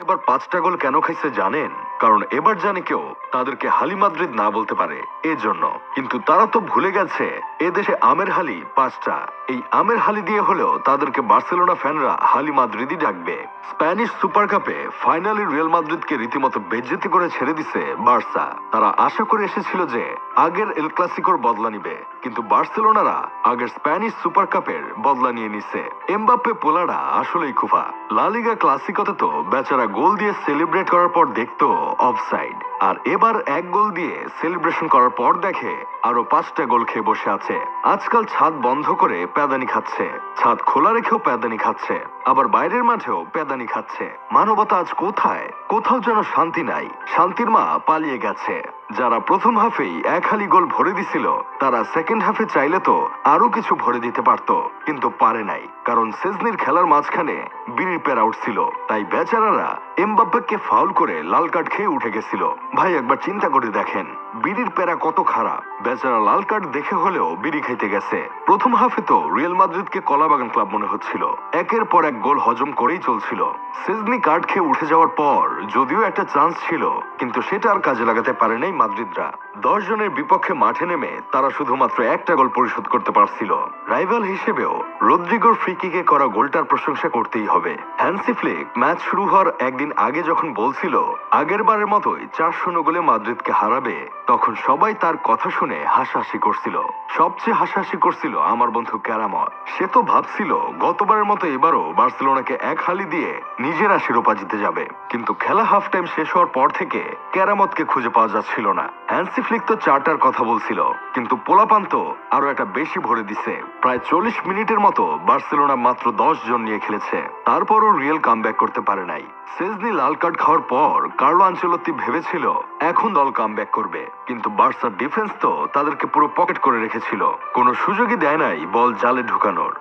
এবার 5টা গোল কেন খাইছে জানেন? কারণ এবার জানি কেউ তাদেরকে হালি মাদ্রিদ না বলতে পারে এজন্য। কিন্তু তারা তো ভুলে গেছে এদেশে আমের হালি 5টা। এই আমের হালি দিয়ে হলেও তাদেরকে বার্সেলোনা ফ্যানরা হালি মাদ্রিদই ডাকবে। স্প্যানিশ সুপার কাপে ফাইনালে রিয়াল মাদ্রিদকে রীতিমতো বেজ্জতি করে ছেড়ে দিছে বার্সা। তারা আশা করে এসেছিল যে আগের এল ক্লাসিকোর বদলা নিবে, কিন্তু বার্সেলোনারা আগের স্প্যানিশ সুপার কাপের বদলা নিয়ে নিছে। এমবাপ্পে পোলারা আসলেই খুফা। লা লিগা ক্লাসিকোতে তো বেচারা গোল দিয়ে সেলিব্রেট করার পর দেখতো অফসাইড, আর এবার এক গোল দিয়ে সেলিব্রেশন করার পর দেখে আরো 5টা গোল খেয়ে বসে আছে। আজকাল ছাদ বন্ধ করে প্যাদানি খাচ্ছে, ছাদ খোলা রেখেও প্যাদানি খাচ্ছে, আবার বাইরের মাঠেও প্যাদানি খাচ্ছে। মানবতা আজ কোথায়? কোথাও যেন শান্তি নাই। শান্তির মা পালিয়ে গেছে। যারা প্রথম হাফেই এক হালি গোল ভরে দিছিল তারা সেকেন্ড হাফে চাইলে তো আরো কিছু ভরে দিতে পারত, কিন্তু পারে নাই, কারণ সেজনির খেলার মাঝখানে বিড়ির পেরা উঠছিল। তাই বেচারারা এমবাপ্পেকে ফাউল করে লাল কার্ড খেয়ে উঠে গেছিল। ভাই একবার চিন্তা করে দেখেন বিড়ির পেরা কত খারাপ। বেচারা লাল কার্ড দেখে হলেও বিড়ি খাইতে গেছে। প্রথম হাফে তো রিয়াল মাদ্রিদকে কলাবাগান ক্লাব মনে হচ্ছিল, একের পর এক গোল হজম করেই চলছিল। সেজনি কার্ড খেয়ে উঠে যাওয়ার পর যদিও একটা চান্স ছিল, কিন্তু সেটা আর কাজে লাগাতে পারে নাই মাদ্রিদরা। 10 জনের বিপক্ষে মাঠে নেমে তারা শুধুমাত্র একটা গোল পরিশোধ করতে পারছিল। রাইভাল হিসেবেও রদ্রিগোর ফ্রি কিকে করা গোলটার প্রশংসা করতেই হবে। হ্যান্সি ফ্লিক ম্যাচ শুরু হওয়ার একদিন আগে যখন বলছিল আগের বারের মতোই 4-0 গোলে মাদ্রিদকে হারাবে, তখন সবাই তার কথা শুনে হাসাহাসি করছিল। সবচেয়ে হাসাহাসি করছিল আমার বন্ধু ক্যারামত। সে তো ভাবছিল গতবারের মতো এবারও বার্সেলোনাকে এক হালি দিয়ে নিজেরা শিরোপা জিতে যাবে, কিন্তু খেলা হাফ টাইম শেষ হওয়ার পর থেকে ক্যারামতকে খুঁজে পাওয়া যাচ্ছিল না। হ্যান্সি ফ্লিক তো 4টার কথা বলছিল, কিন্তু পোলাপান তো আরো একটা বেশি ভরে দিছে। প্রায় 40 মিনিটের মতো বার্সেলোনা মাত্র 10 জন নিয়ে খেলেছে, তারপরও রিয়েল কামব্যাক করতে পারে নাই। সেজনি লাল কার্ড খাওয়ার পর কার্লো আনচেলত্তি ভেবেছিল এখন দল কামব্যাক করবে, কিন্তু বার্সার ডিফেন্স তো তাদেরকে পুরো পকেট করে রেখেছিল, কোনো সুযোগই দেয় নাই বল জালে ঢুকানোর।